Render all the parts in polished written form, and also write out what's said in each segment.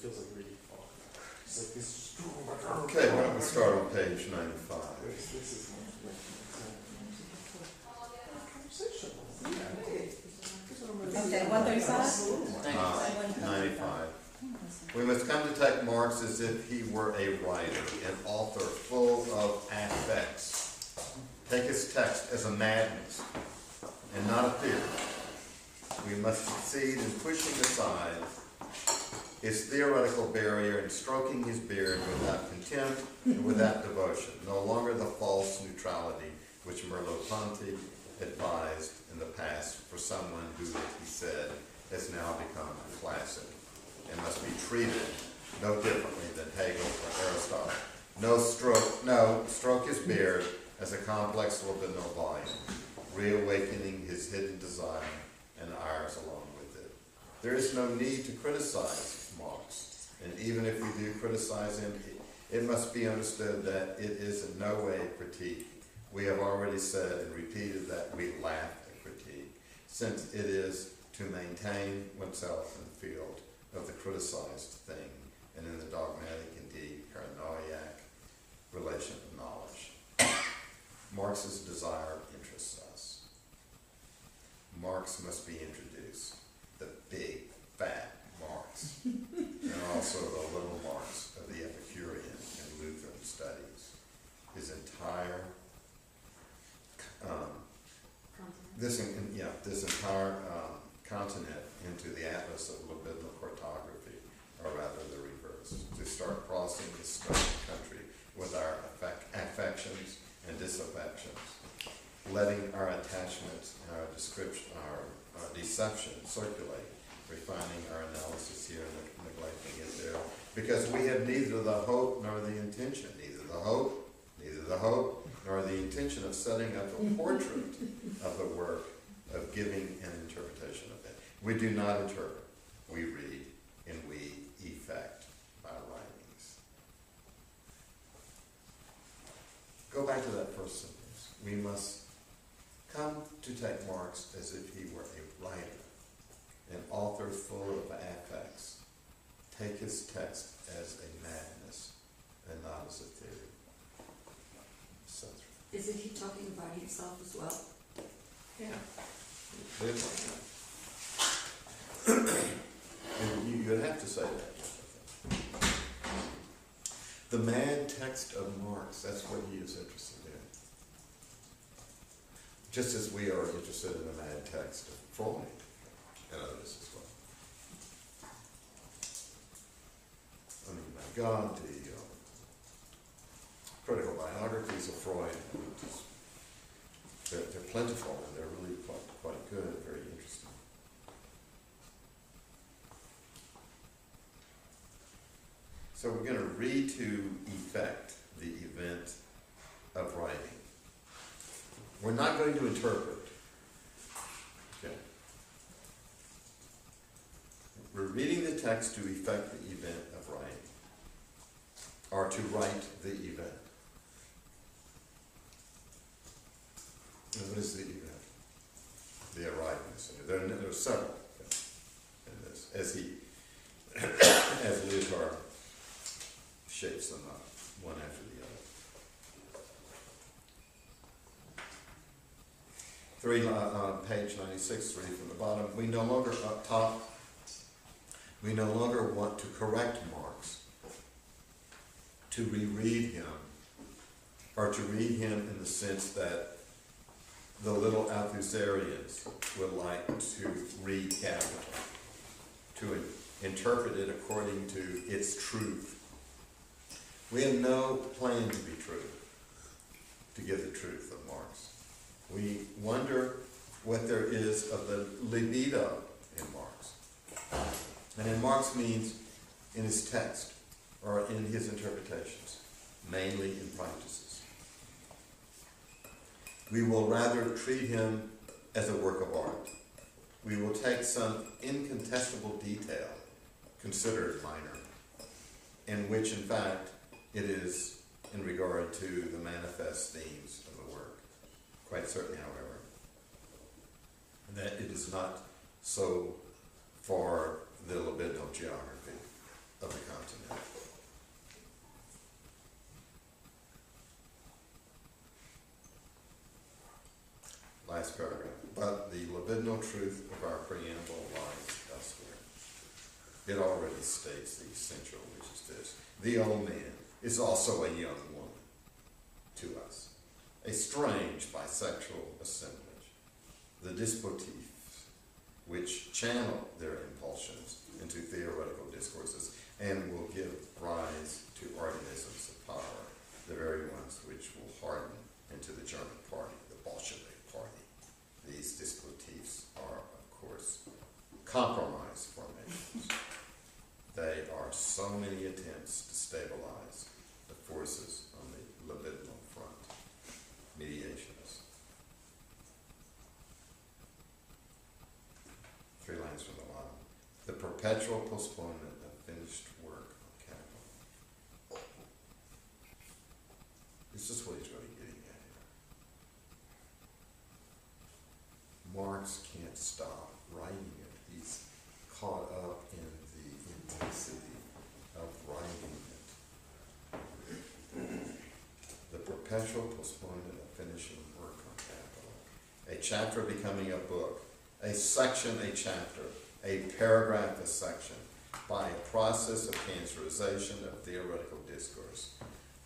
feels like reading fog. It's like this. Okay, why don't we start on page 95. This is Okay, 135? 95. We must come to take Marx as if he were a writer, an author full of affects. Take his text as a madness and not a theory. We must succeed in pushing aside his theoretical barrier and stroking his beard without contempt and without devotion. No longer the false neutrality which Merleau-Ponty advised in the past for someone who, he said, has now become a classic and must be treated no differently than Hegel or Aristotle. Stroke his beard as a complex libidinal volume, reawakening his hidden desire and ours along with it. There is no need to criticize Marx, and even if we do criticize him, it must be understood that it is in no way a critique. We have already said and repeated that we laugh at critique, since it is to maintain oneself in the field of the criticized thing and in the dogmatic, indeed paranoiac, relation of knowledge. Marx's desire interests us. Marx must be introduced, the big, fat Marx, and also the little Marx of the Epicurean and Lutheran studies. His entire this entire continent into the atlas of libidinal cartography, or rather the reverse, to start crossing this strange country with our affections and disaffections, letting our attachments and our deception circulate, refining our analysis here and neglecting it there, because we have neither the hope nor the intention, neither the hope nor the intention of setting up a portrait of the work, of giving an interpretation of it. We do not interpret, we read, and we effect by writings. Go back to that first sentence. We must come to take Marx as if he were a writer, an author full of affects. Take his text as a madness and not as a theory. Isn't he talking about himself as well? Yeah. You'd have to say that. The mad text of Marx, that's what he is interested in. Just as we are interested in the mad text of Freud and others as well. I mean, my God, the critical biographies of Freud, they're plentiful and they're really quite good, very interesting. So we're going to read to effect the event of writing. We're not going to interpret. Okay. We're reading the text to effect the event of writing, or to write the event. And what is the event? The arriving. There are several in this, as Lyotard shapes them up, one after the other. Page 96, 3 from the bottom. We no longer up top. We no longer want to correct Marx, to reread him, or to read him in the sense that the little Althusserians would like to read Capital, to interpret it according to its truth. We have no plan to be true, to give the truth of Marx. We wonder what there is of the libido in Marx. And in Marx means in his text, or in his interpretations, mainly in practices. We will rather treat him as a work of art. We will take some incontestable detail, considered minor, in which, in fact, it is in regard to the manifest themes of the work. Quite certainly, however, that it is not so for the libidinal geography of the continent. Last paragraph. But the libidinal truth of our preamble lies elsewhere. It already states the essential, which is this. The old man is also a young woman to us, a strange bisexual assemblage. The dispotifs, which channel their impulsions into theoretical discourses and will give rise to organisms of power, the very ones which will harden into the German party, the Bolshevik party. These dispotifs are, of course, compromise formations. They are so many attempts to stabilize the forces on the libidinal front. Mediations. 3 lines from the bottom. The perpetual postponement of finished work on capital. This is what he's really getting at here. Marx can't stop writing it. He's caught up in the intensity of writing it. The perpetual postponement of finishing work on capital. A chapter becoming a book. A section a chapter. A paragraph a section. By a process of cancerization of theoretical discourse.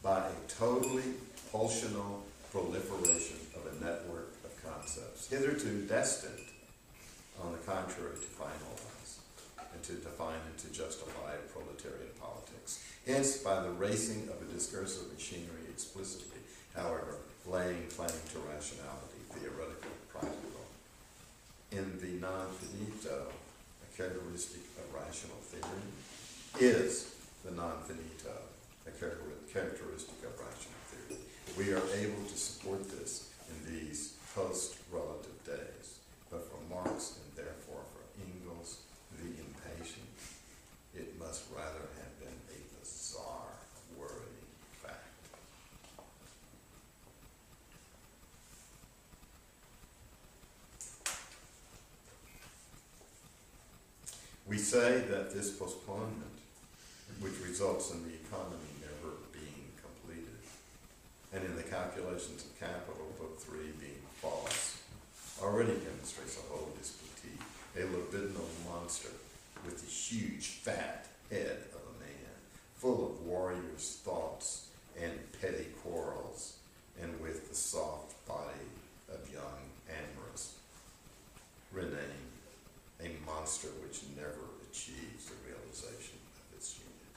By a totally pulsional proliferation of a network of concepts, hitherto destined, on the contrary, to finalize and to define and to justify proletarian politics. Hence, by the racing of a discursive machinery explicitly, however, laying claim to rationality, theoretical, practical. In the non-finito, a characteristic of rational theory is the non-finito, a characteristic of rational theory. We are able to support this in these post-relative days, but for Marx and therefore for Engels, the impatient, it must rather have been a bizarre, worrying fact. We say that this postponement, which results in the economy never being completed, and in the calculations of capital, Book 3 being false, already demonstrates a whole disputi, a libidinal monster with the huge fat head of a man, full of warriors' thoughts and petty quarrels, and with the soft body of young amorous Renee, a monster which never achieves the realization of its unity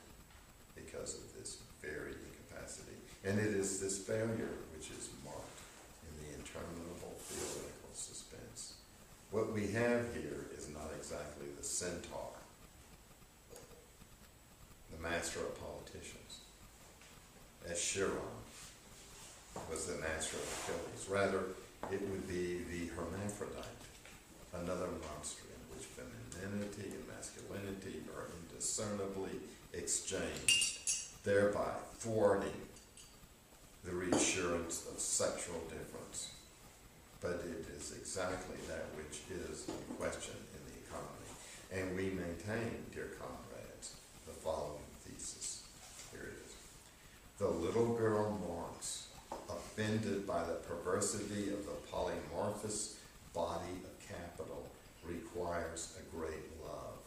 because of this very incapacity. And it is this failure which is marked in the interminable theoretical suspense. What we have here is not exactly the centaur, the master of politicians, as Chiron was the master of Achilles. Rather, it would be the Hermaphrodite, another monster in which femininity and masculinity are indiscernibly exchanged, thereby thwarting the reassurance of sexual difference. But it is exactly that which is in question in the economy. And we maintain, dear comrades, the following thesis. Here it is. The little girl Marx, offended by the perversity of the polymorphous body of capital, requires a great love.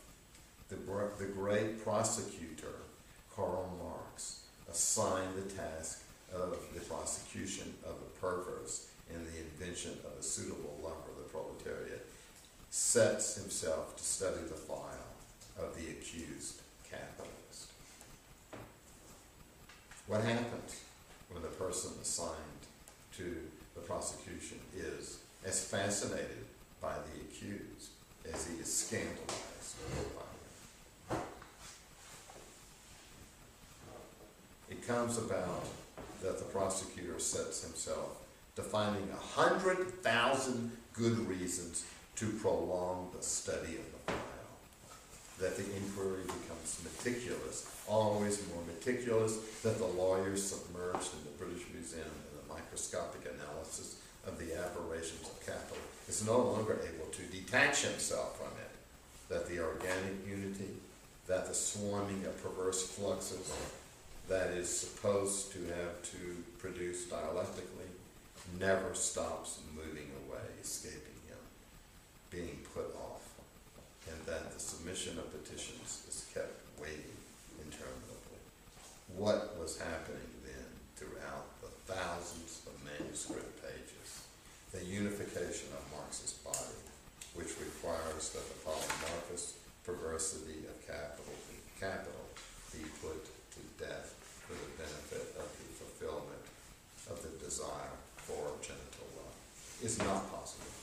The great prosecutor, Karl Marx, assigned the task of the prosecution of the perverse in the invention of a suitable lover, the proletariat, sets himself to study the file of the accused capitalist. What happens when the person assigned to the prosecution is as fascinated by the accused as he is scandalized by him? It comes about that the prosecutor sets himself to finding 100,000 good reasons to prolong the study of the file, that the inquiry becomes meticulous, always more meticulous, that the lawyers submerged in the British Museum in the microscopic analysis of the aberrations of capital is no longer able to detach himself from it, that the organic unity that the swarming of perverse fluxes that is supposed to have to produce dialectically never stops moving away, escaping him, being put off, and that the submission of petitions is kept waiting interminably. What was happening then throughout the thousands of manuscript pages? The unification of Marx's body, which requires that the polymorphous perversity of capital be put to death for the benefit of the fulfillment of the desire for genital love, is not possible.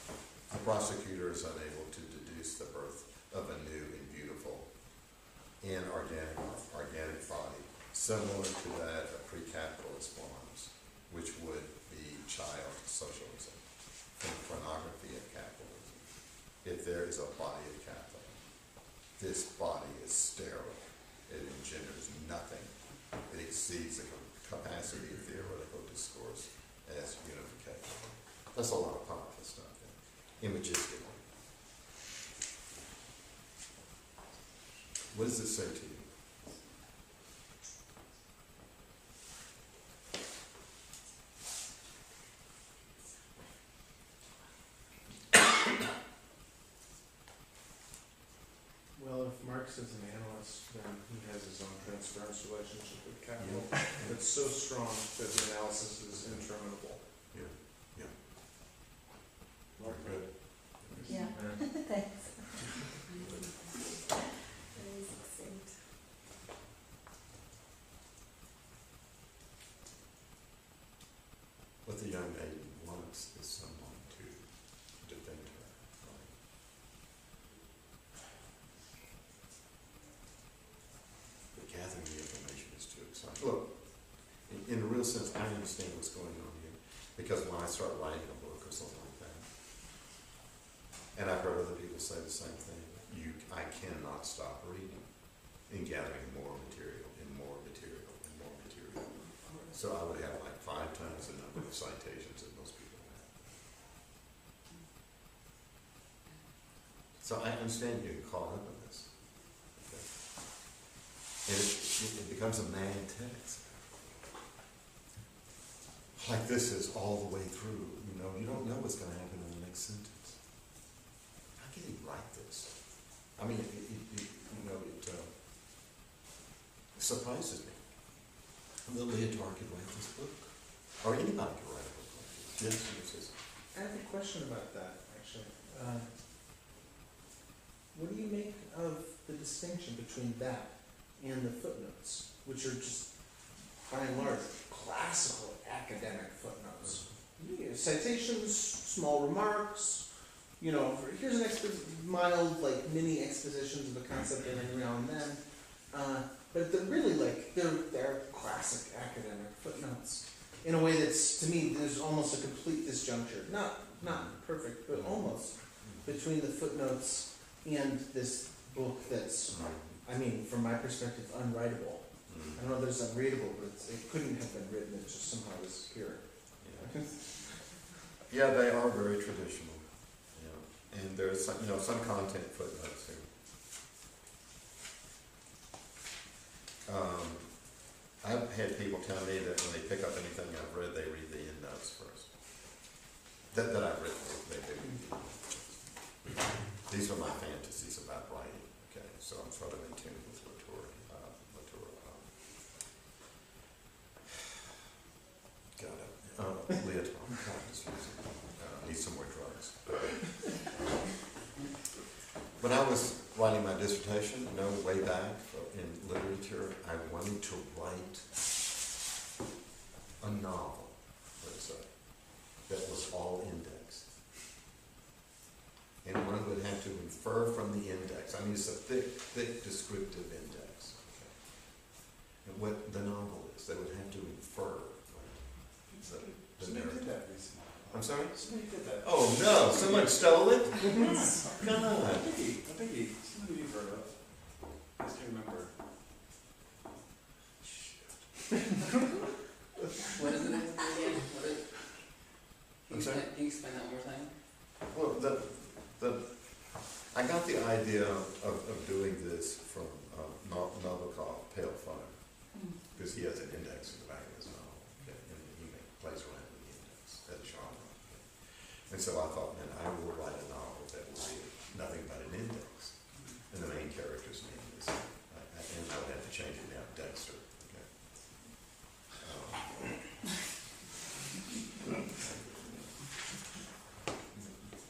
The prosecutor is unable to deduce the birth of a new and beautiful inorganic body, similar to that of pre-capitalist forms, which would be child socialism, from the pornography of capitalism. If there is a body of capital, this body is sterile. It engenders nothing. It exceeds the capacity of theoretical discourse as unification. That's a lot of powerful stuff there. Imagistically. What does it say to you? Well, if Marx is an analyst, then he has his own transference relationship with capital. Yeah. It's so strong that the analysis is interminable. Yeah, yeah. Mark, good. Yeah, thanks. Very succinct. What the young maiden wants is someone to defend her, right? But gathering the information is too exciting. Look, in a real sense, I understand what's going on here, because when I start writing a book or something like that, and I've heard other people say the same thing, I cannot stop reading and gathering more material and more material and more material. So I would have like 5 times the number of citations that most people have. So I understand you're caught up in this. Okay. And it becomes a mad text. Like this is all the way through, you don't know what's going to happen in the next sentence. How can he write this? I mean, it surprises me that Lyotard could write this book. Or anybody could write a book like this. Yes. I have a question about that, actually. What do you make of the distinction between that and the footnotes, which are just, by and large, classical academic footnotes? Citations, small remarks, here's an mild, mini expositions of a concept every now and then. But they're really they're classic academic footnotes in a way that's, to me, there's almost a complete disjuncture. Not perfect, but almost, between the footnotes and this book that's, from my perspective, unwritable. I don't know that it's unreadable, but it couldn't have been written, it just somehow was here. Yeah, they are very traditional. And there's some content footnotes here. I've had people tell me that when they pick up anything I've read, they read the endnotes first. That I've written, they do. These are my fantasies about writing. Okay, so I'm sort of in tune with Rhetoric. Lyotard. Need some more drugs. When I was writing my dissertation, way back in literature, I wanted to write a novel, let's say, that was all indexed. And one would have to infer from the index. It's a thick descriptive index. Okay. And what the novel is, they would have to infer, right? The narrative. I'm sorry? Somebody did that. Oh no, someone stole it? Come on. I think somebody you've heard of. I just can't remember. What is it again? I'm sorry? Can you explain that one more time? Well, I got the idea of doing this from Nabokov, Pale Fire, because he has an index in the back of his novel, okay, and he plays around with the index as a genre. Okay. And so I thought, man, I will write a novel that will be nothing but an index, and the main character's name is, and I would have to change it now, Dexter. Okay.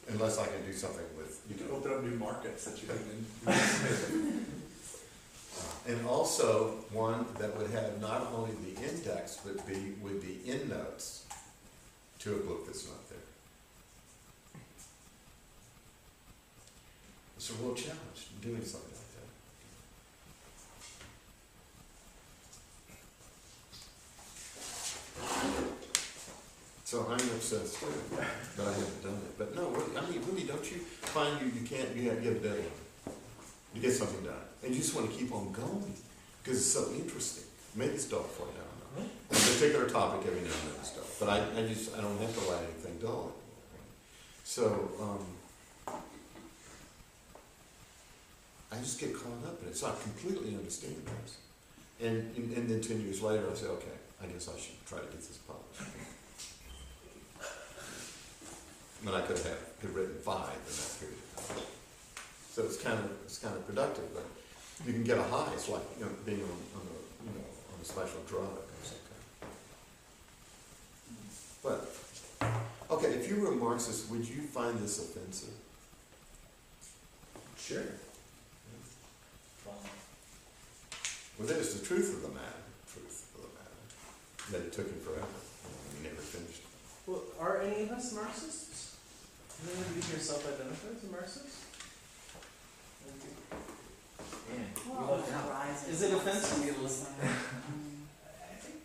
Unless I can do something with, You can open up new markets that you can. and also one that would have not only the index, but would be endnotes to a book that's not there. It's a real challenge doing something like that. So I'm obsessed too, but I haven't done it. But no, really, I mean, really, don't you find you can't, you have a deadline. You get something done. And you just want to keep on going because it's so interesting. Maybe it's dull for you, I don't know. A particular topic every now and then is dull. But I don't have to write anything dull anymore. So, I just get caught up in it. So I completely understand this. And then 10 years later, I say, okay, I guess I should try to get this published. But I could have written 5 in that period of time. So it's kind of productive, but you can get a high. It's like being on a special drug or something. But okay, if you were a Marxist, would you find this offensive? Sure. Well, that is the truth of the matter. That it took him forever. He never finished. Well, are any of us Marxists? Does anyone of you here self-identify as a Marxist? Is it offensive? I think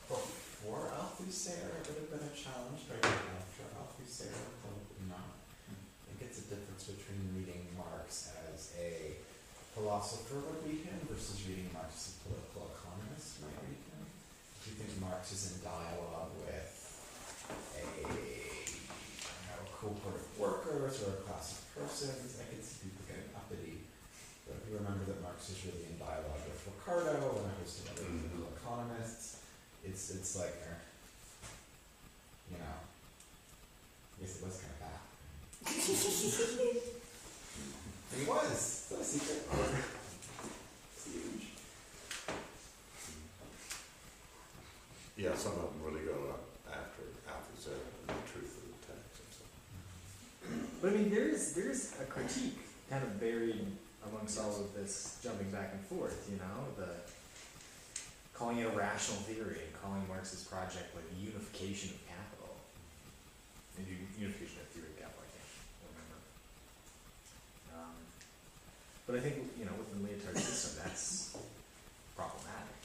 before Althusser it would have been a challenge, but after Althusser, probably not. I think it's a difference between reading Marx as a philosopher would read him versus reading Marx as a political economist might read him. If you think Marx is in dialogue with a cohort of workers or a class of persons, I could see people getting uppity. But if you remember that Marx is really in dialogue with Ricardo and a host of other political economists, it's like, I guess it was kind of bad. He was. It's not a secret. It's huge. Yeah, some of them really go up after Althusser and the truth of the text and so. But I mean, there's a critique kind of buried amongst all of this jumping back and forth, the calling it a rational theory and calling Marx's project like unification of capital. Maybe unification of theory of capital, I can't remember. But I think, within the Lyotard system, that's problematic.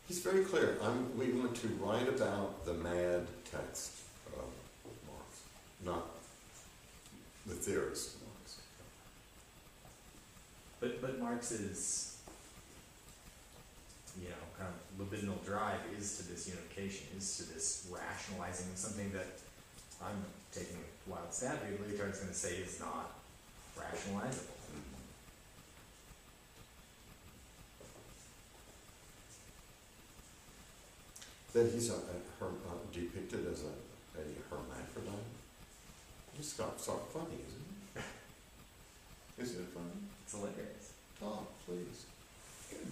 He's very clear. We want to write about the mad text of Marx, not the theorists of Marx. But Marx's, kind of libidinal drive is to this unification, is to this rationalizing, something that I'm taking a wild stab here. Lyotard's going to say is not rationalizable. That he's depicted as a hermaphrodite. It's sort of funny, isn't it? Isn't it funny? It's hilarious. Oh, please. Good.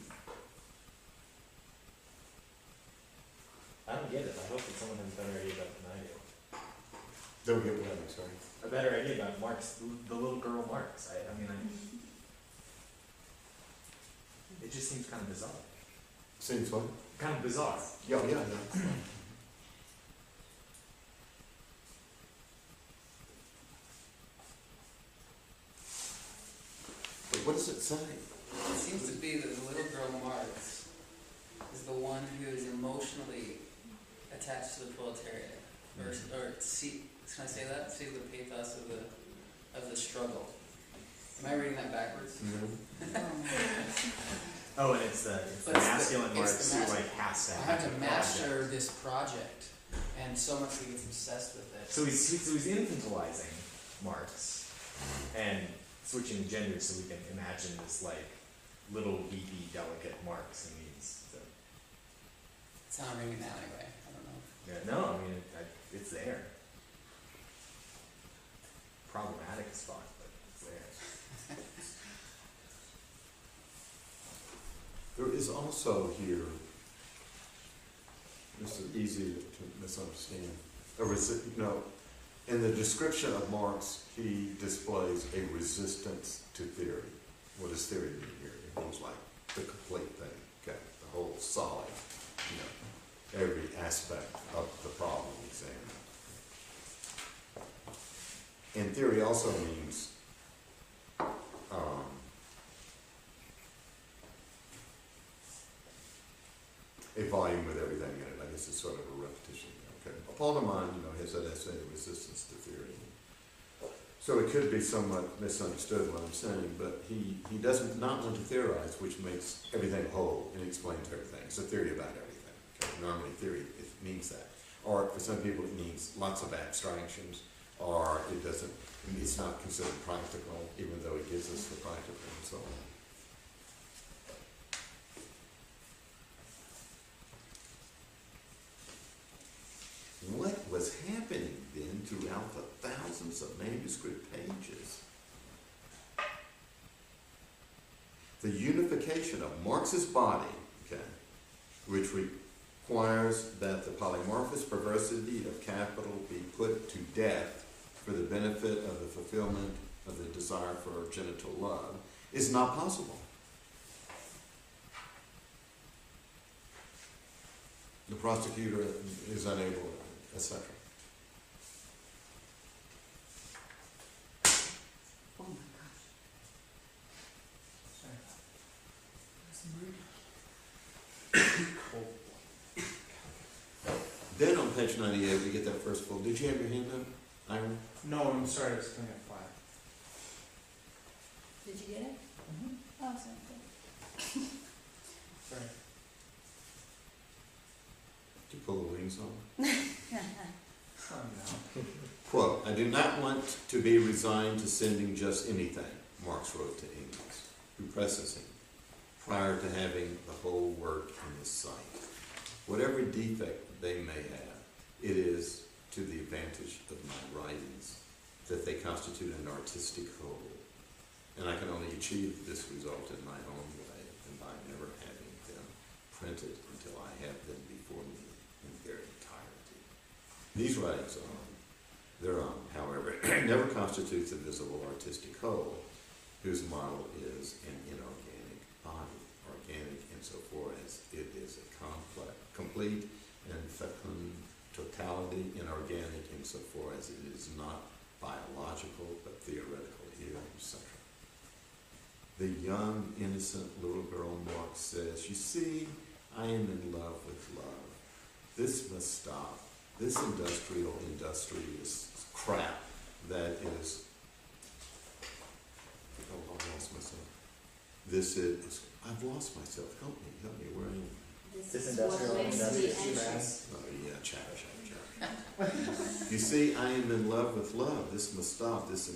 I don't get it. I hope that someone has a better idea about it than I do. Don't get what I'm sorry. A better idea about Marx, the little girl Marx. It just seems kind of bizarre. Seems what? Kind of bizarre. Yeah. Wait, what does it say? It seems to be that the little girl Marx is the one who is emotionally attached to the proletariat, or can I say that? See the pathos of the struggle. Am I reading that backwards? No. Oh, and it's the masculine Marx who has to I have to master this project. And so much he gets obsessed with it. So he's infantilizing Marx and switching the gender so we can imagine this like little weepy, delicate Marx in these. So. It's not ringing out anyway. I don't know. Yeah, no, I mean it's there. Problematic as fuck, but it's there. There is also here, this is easy to misunderstand, in the description of Marx, he displays a resistance to theory. What does theory mean here? It means like the complete thing, okay, the whole solid, every aspect of the problem examined. And theory also means a volume with everything in it. I guess it's sort of a repetition. Okay. Paul de Man, has that essay, Resistance to Theory. So it could be somewhat misunderstood what I'm saying, but he doesn't not want to theorize, which makes everything whole and explains everything. It's a theory about everything. Okay. Normally theory means that. Or for some people it means lots of abstractions, or it's not considered practical, even though it gives us the practical and so on. What was happening then throughout the thousands of manuscript pages? The unification of Marx's body, which requires that the polymorphous perversity of capital be put to death for the benefit of the fulfillment of the desire for genital love, is not possible. The prosecutor is unable, etc. Oh my gosh. Then on page 98, we get that first full. Did you have your hand up, Ira? No, I'm sorry, I was coming at 5. Did you get it? Mm-hmm. Oh, sorry. Sorry. Did you pull the wings on? Oh, no. Quote, I do not want to be resigned to sending just anything, Marx wrote to Engels, who presses him, prior to having the whole work in his sight. Whatever defect they may have, it is to the advantage of my writings that they constitute an artistic whole, and I can only achieve this result in my own way and by never having them printed until I have them before me in their entirety. These writings their own, however, never constitutes a visible artistic whole, whose model is an inorganic body, organic insofar as it is a complex, complete and fecund totality, inorganic insofar as it is not biological but theoretical, etc. The young, innocent little girl Marx says, you see, I am in love with love. This must stop. This industrious crap that is, oh, I've lost myself. I've lost myself. Help me, where am I? This is what makes me anxious. Oh, yeah, chatter. You see, I am in love with love. This must stop, this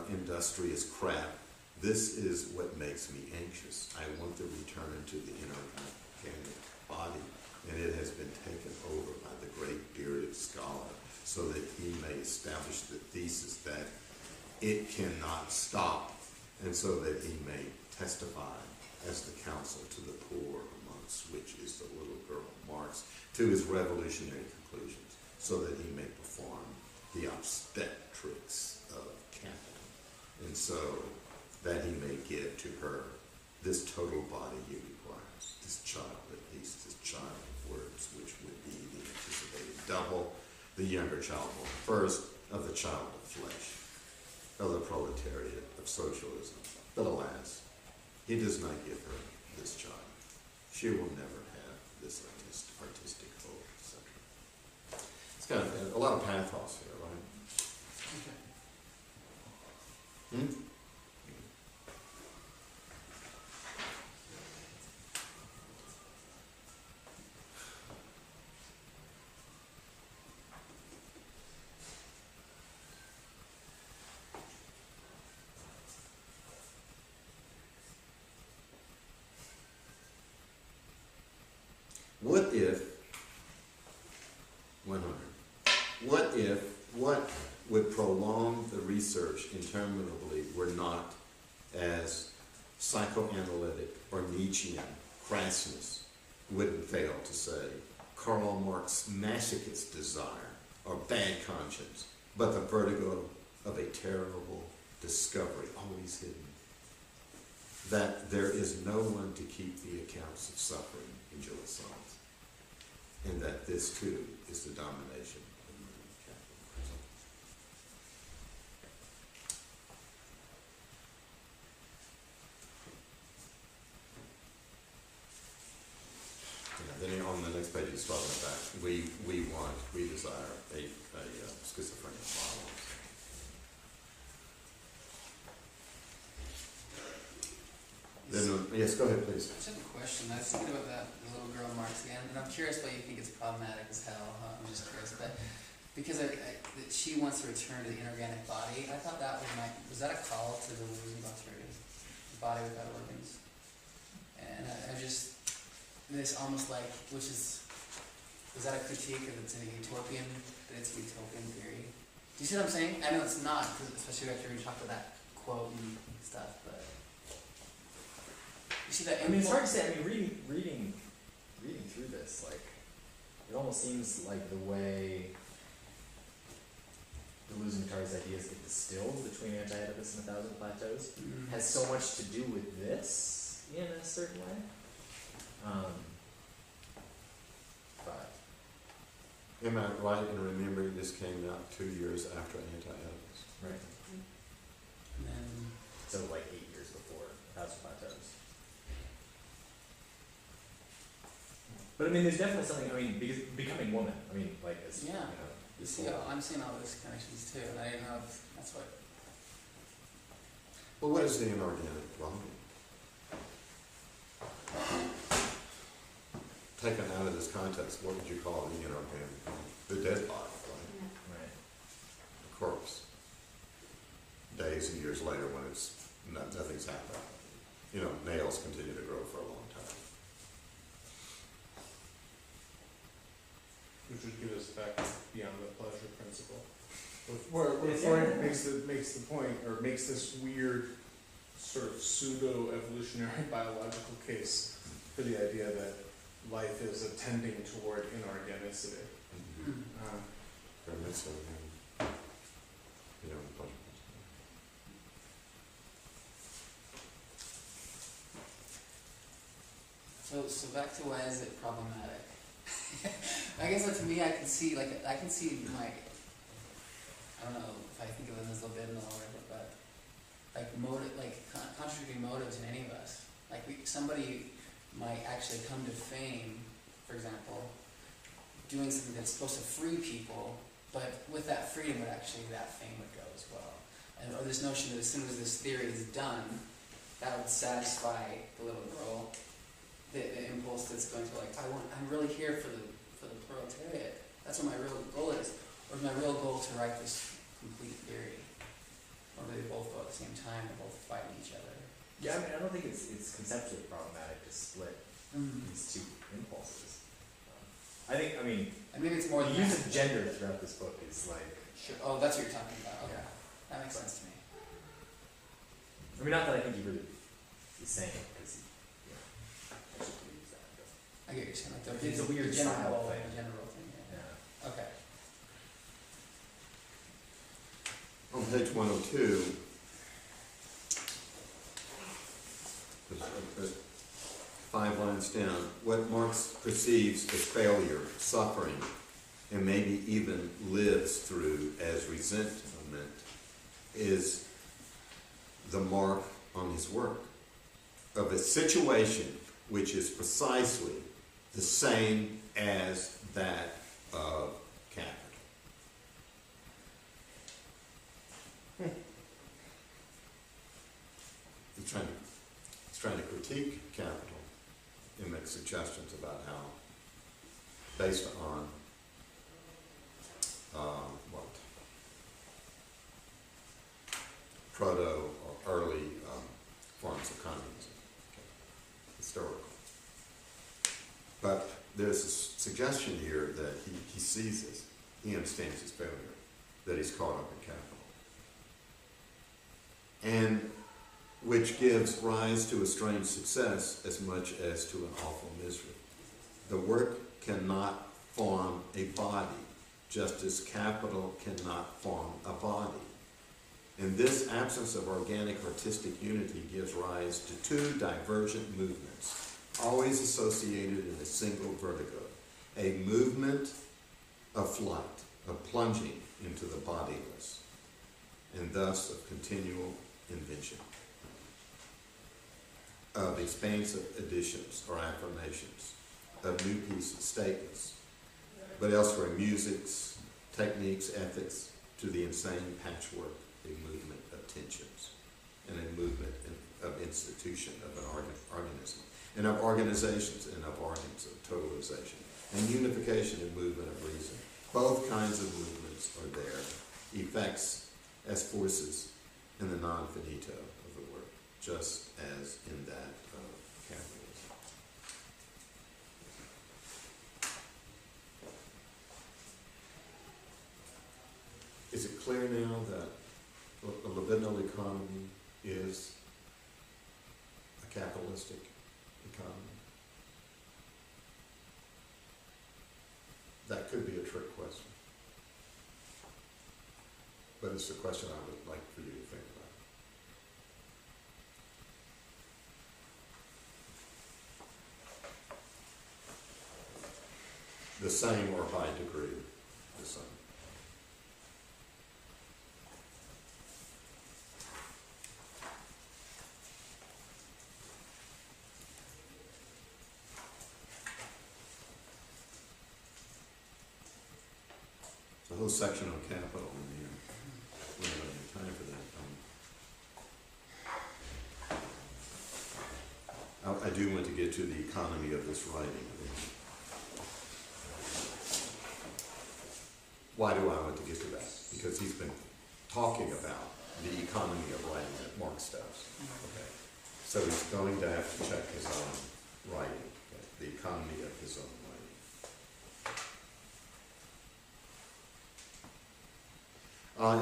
industrious crap. This is what makes me anxious. I want the return to the inorganic body, and it has been taken over by the great bearded scholar so that he may establish the thesis that it cannot stop, and so that he may testify as the counsel to the poor, amongst which is the little girl Marx, to his revolutionary conclusions, so that he may perform the obstetrics of capital, and so that he may give to her this total body he requires, this child, at least this child of words, which would be the anticipated double, the younger child born first, of the child of flesh, of the proletariat, of socialism. But alas, he does not give her this child. She will never have this artistic hope, etc. It's kind of a lot of pathos here, right? Hmm? What if, 100, what would prolong the research interminably were not, as psychoanalytic or Nietzschean crassness wouldn't fail to say, Karl Marx's masochist desire or bad conscience, but the vertigo of a terrible discovery, always hidden, that there is no one to keep the accounts of suffering in Joe Assange, and that this too is the domination of modern capitalism. Then on the next page he's talking about we desire a schizophrenic model. Then, yes, go ahead, please. I just have a question. I was thinking about that little girl Marx again, and I'm curious why you think it's problematic as hell. I'm just curious, but because that she wants to return to the inorganic body, I thought that was that a call to the losing bacteria, the body without organs? And I just this almost like, was that a critique of it's a utopian, that it's a utopian theory? Do you see what I'm saying? I know it's not, especially after we talked about that quote and stuff, but. You see that? I mean, it's hard to say. I mean, reading through this, like, it almost seems like the way the losing Tard's ideas get distilled between Anti-Oedipus and 1,000 Plateaus has so much to do with this in a certain way. But am I right in remembering this came out 2 years after Anti-Oedipus? right, And then, so like 8 years before 1,000 Plateaus. But I mean, there's definitely something. I mean, because becoming woman. I mean, like, as yeah. you know, You see, I'm seeing all those connections too, and I didn't know if that's what. Well, what is the inorganic body? Taken out of this context, what would you call the inorganic body? The dead body, right? right. The corpse. Days and years later when nothing's happened. You know, nails continue to grow for a long time. Which would get us back beyond the pleasure principle. Where Freud makes the point, or makes this weird sort of pseudo-evolutionary biological case for the idea that life is tending toward inorganicity. Hermeneutics, you know, the pleasure principle. So back to why is it problematic? I guess to me, I can see my, I don't know if I think of them as libidinal or whatever, but like contradicting motives in any of us. Like somebody might actually come to fame, for example, doing something that's supposed to free people, but with that freedom, that fame would go as well. And or this notion that as soon as this theory is done, that would satisfy the little girl. The impulse that's going to I'm really here for the proletariat. That's what my real goal is. Or is my real goal to write this complete theory? Or do they both go at the same time? They're both fighting each other. Yeah, I mean, I don't think it's conceptually problematic to split these two impulses. I mean, maybe it's more the than use that. of gender throughout this book is like. Sure. Oh, that's what you're talking about. Okay. Yeah. That makes sense to me. I mean, not that I think he really is saying it, because he, I should use that. But. I get what you're saying. Like It's a weird the general, style thing. The general thing. Yeah. Yeah. Okay. On page 102, 5 lines down, what Marx perceives as failure, suffering, and maybe even lives through as resentment is the mark on his work of a situation which is precisely the same as that of capital. He's trying to critique capital and make suggestions about how, based on proto or early forms of communism, historical. But there's a suggestion here that he sees this, he understands his failure, that he's caught up in capital. And which gives rise to a strange success as much as to an awful misery. The work cannot form a body, just as capital cannot form a body. And this absence of organic artistic unity gives rise to two divergent movements, always associated in a single vertigo, a movement of flight, of plunging into the bodiless, and thus of continual invention, of expansive additions or affirmations, of new pieces, statements, but elsewhere musics, techniques, ethics, to the insane patchwork, a movement of tensions, and a movement of institution, of an organism, and of organizations, and of organs, of totalization, and unification and movement of reason. Both kinds of movements are there, effects as forces in the non-finito of the work, just as in that of capitalism. Is it clear now that a libidinal economy is a capitalistic economy? That could be a trick question. But it's a question I would like for you to think about. The same or high degree, the same. The whole section on capital in here. We don't have time for that. I do want to get to the economy of this writing. Why do I want to get to that? Because he's been talking about the economy of writing that Marx does. Okay. So he's going to have to check his own writing, okay? The economy of his own writing.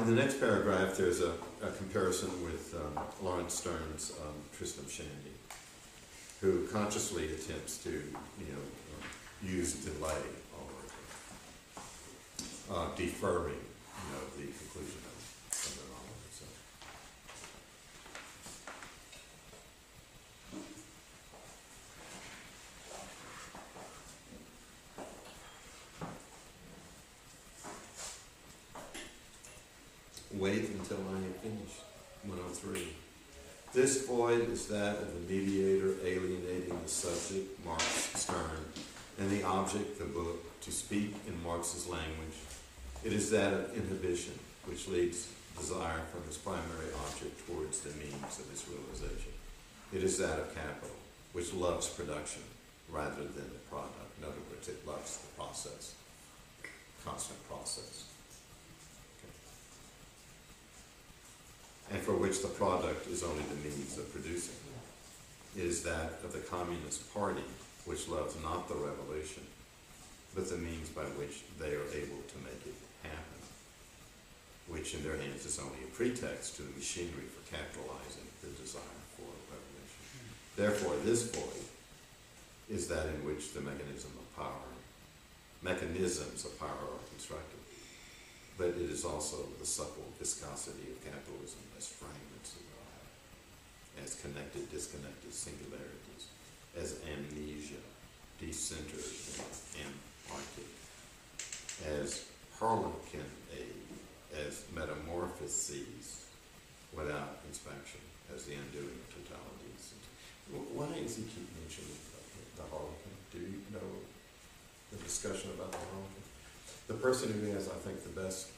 In the next paragraph, there's a comparison with Lawrence Stern's Tristram Shandy, who consciously attempts to, use delay or deferring, the conclusion of the novel itself. Wait until I have finished. 103. This void is that of the mediator alienating the subject, Marx, Stern, and the object, the book, to speak in Marx's language. It is that of inhibition, which leads desire from its primary object towards the means of its realization. It is that of capital, which loves production rather than the product. In other words, it loves the process, constant process. And for which the product is only the means of producing. It is that of the Communist Party, which loves not the revolution, but the means by which they are able to make it happen, which in their hands is only a pretext to the machinery for capitalizing the desire for revolution. Therefore, this void is that in which the mechanisms of power are constructed. But it is also the supple viscosity of capitalism as fragments arrive, as connected, disconnected singularities, as amnesia, decentered and anarchic, as Harlequin aid, as metamorphoses without inspection, as the undoing of totalities. Why does he keep mentioning the Harlequin? Do you know the discussion about the Harlequin? The person who has, I think, the best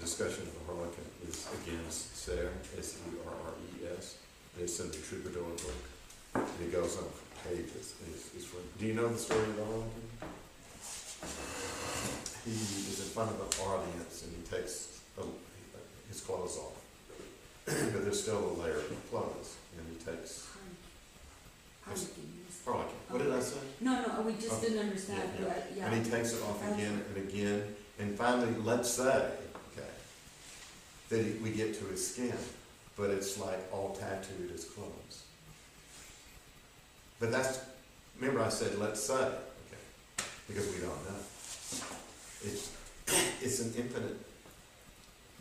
discussion of the Harlequin is, again, Serres, S-E-R-R-E-S. It's in the Troubadour book. And he goes on for pages. Do you know the story of the Harlequin? He is in front of an audience and he takes his clothes off. But there's still a layer of clothes. And he takes Harlequin, yes. Harlequin. What did I say? No, we just Oh, didn't understand, yeah, but, yeah. And he takes it off again and again, and finally, let's say, okay, that we get to his skin, but it's like all tattooed as clothes. But that's, remember I said, let's say, okay, because we don't know. It's an infinite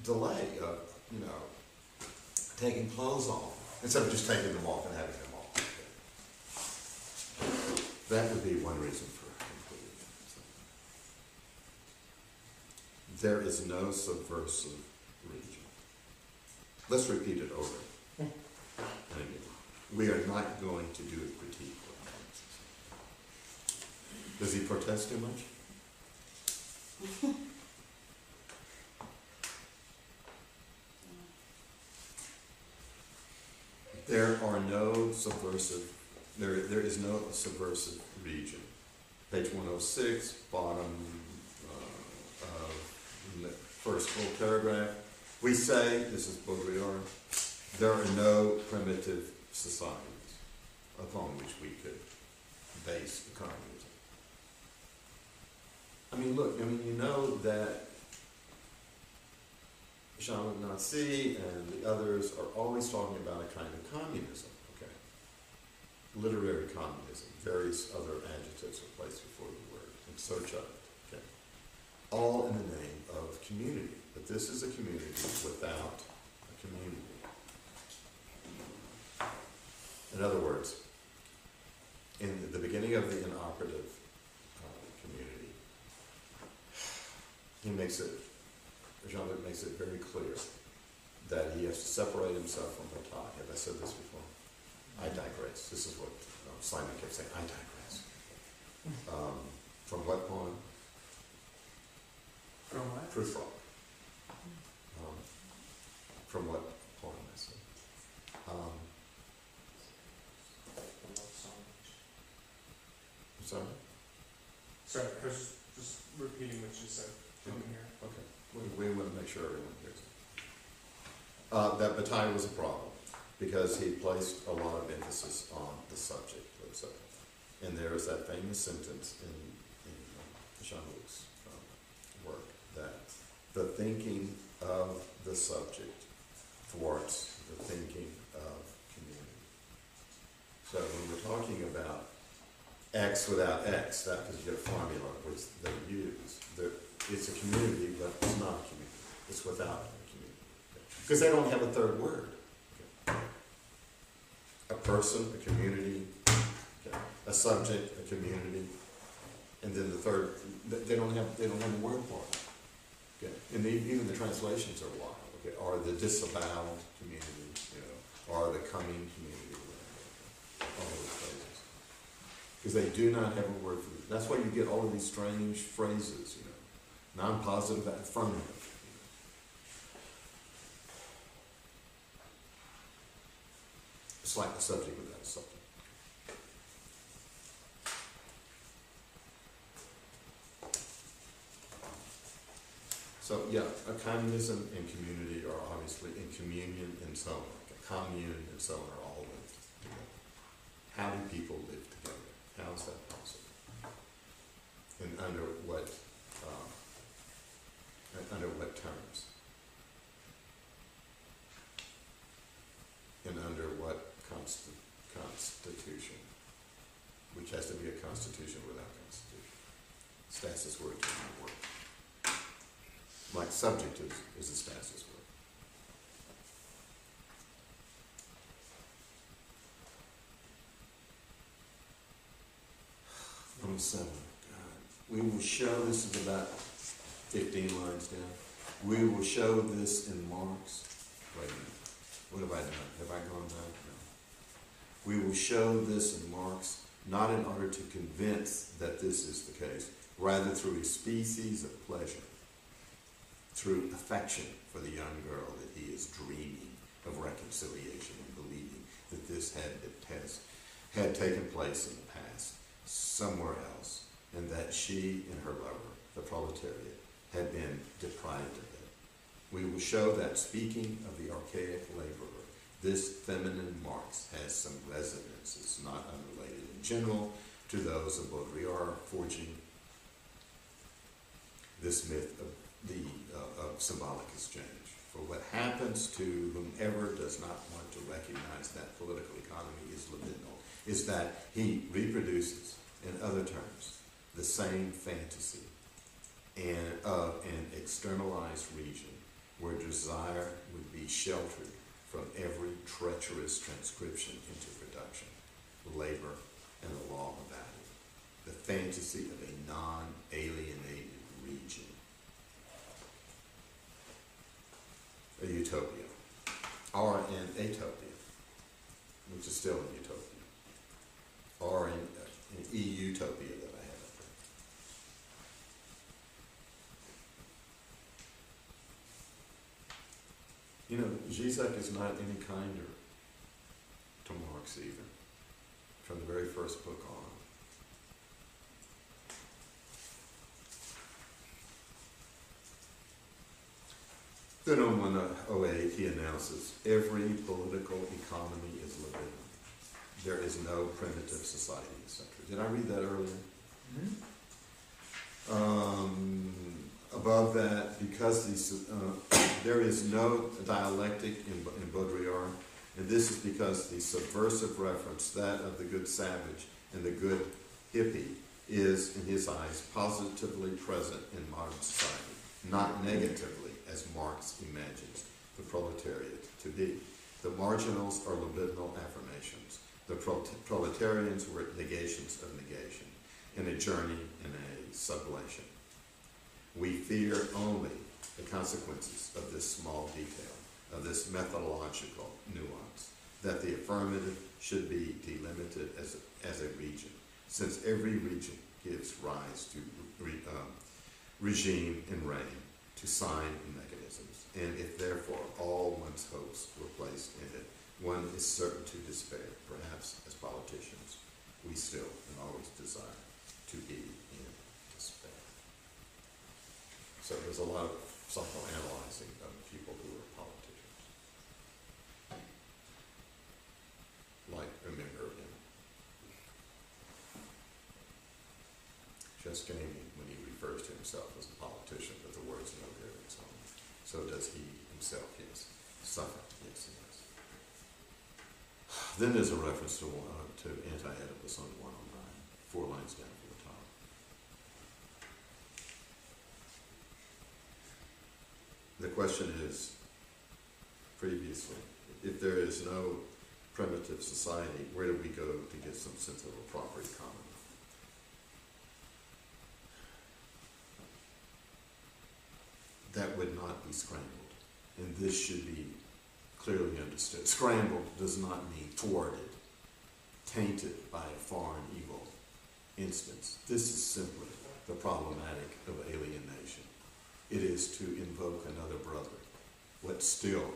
delay of, taking clothes off, instead of just taking them off and having them off. That would be one reason for including it. There is no subversive region. Let's repeat it over and again. We are not going to do a critique of Marx. Does he protest too much? There are no subversive, there is no subversive region. Page 106, bottom of the first full paragraph. We say, this is Baudrillard, there are no primitive societies upon which we could base communism. I mean, look, you know that Jean-Luc Nancy and the others are always talking about a kind of communism, okay? Literary communism, various other adjectives are placed before the word in search of it, okay? All in the name of community, but this is a community without a community. In other words, in the beginning of the inoperative community, Jean-Luc makes it very clear that he has to separate himself from Lyotard. Have I said this before? I digress. This is what Simon kept saying, I digress. From what poem? From what? Proof Rock. From what poem I said? I'm sorry? Sorry, I was just repeating what you said. Didn't hear. Okay. We want to make sure everyone hears it. That Bataille was a problem because he placed a lot of emphasis on the subject, let's say. And there is that famous sentence in Jean-Luc's work that the thinking of the subject thwarts the thinking of community. So when we're talking about X without X, that particular formula which they use, it's a community, but it's not a community. It's without a community. Because they don't have a third word. Okay. A person, a community, okay. A subject, a community, and then the third, they don't have a word for it. Okay. And even the translations are wild. Okay. Or the disavowed community, or the coming community, all those phrases. Because they do not have a word for it. That's why you get all of these strange phrases, non-positive, affirmative. It's like the subject without a subject. So yeah, a communism and community are obviously in communion and so on. A commune and so on are all linked together. How do people live together? How is that possible? And under what terms? And under what constitution? Which has to be a constitution without constitution. Stasis word cannot work. Like subjective is a stasis word. 107. God. We will show, this is about 15 lines down. We will show this in Marx. Wait a minute. What have I done? Have I gone back? No. We will show this in Marx, not in order to convince that this is the case, rather through a species of pleasure, through affection for the young girl that he is dreaming of reconciliation and believing that this had taken place in the past, somewhere else, and that she and her lover, the proletariat, had been deprived of it. We will show that speaking of the archaic laborer, This feminine Marx has some resonances, not unrelated in general to those of Baudrillard, forging this myth of symbolic exchange. For what happens to whomever does not want to recognize that political economy is libidinal, is that he reproduces, in other terms, the same fantasy of an externalized region where desire would be sheltered from every treacherous transcription into production, labor, and the law of value. The fantasy of a non-alienated region. A utopia. Or an atopia, which is still a utopia. Or an e-utopia that I have up there. You know, Zizek is not any kinder to Marx either, from the very first book on. Then on 108, he announces, every political economy is libidinal. There is no primitive society, etc. Did I read that earlier? Above that, because there is no dialectic in Baudrillard, and this is because the subversive reference, that of the good savage and the good hippie, is, in his eyes, positively present in modern society, not negatively, as Marx imagines the proletariat to be. The marginals are libidinal affirmations. The proletarians were negations of negation, in a journey in a sublation. We fear only the consequences of this small detail, of this methodological nuance, that the affirmative should be delimited as a region, since every region gives rise to regime and reign, to sign and mechanisms, and if therefore all one's hopes were placed in it, one is certain to despair. Perhaps as politicians, we still and always desire to be in despair. So there's a lot of psychoanalyzing of people who are politicians. Like, remember, just gaming when he refers to himself as a politician, but the word's no good in his own. So does he himself, yes. Suffer, yes, he does. Then there's a reference to anti-Oedipus on 109, 4 lines down from the top. The question is, previously, if there is no primitive society, where do we go to get some sense of a proper economy? That would not be scrambled, and this should be clearly understood. Scrambled does not mean thwarted, tainted by a foreign evil instance. This is simply the problematic of alienation. It is to invoke another brother, what still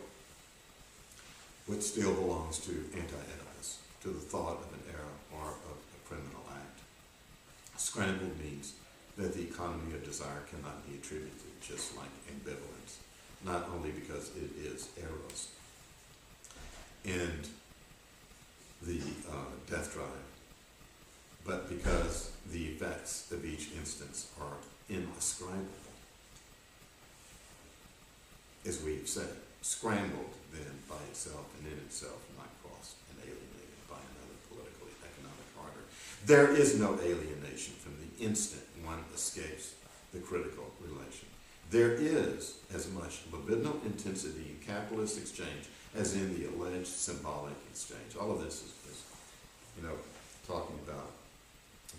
belongs to anti-Oedipus, to the thought of an error or of a criminal act. Scrambled means that the economy of desire cannot be attributed just like ambivalence, not only because it is eros and the death drive, but because the effects of each instance are indescribable. As we've said, scrambled then by itself and in itself, not crossed and alienated by another political economic order. There is no alienation from the instant one escapes the critical relation. There is as much libidinal intensity in capitalist exchange as in the alleged symbolic exchange. All of this is talking about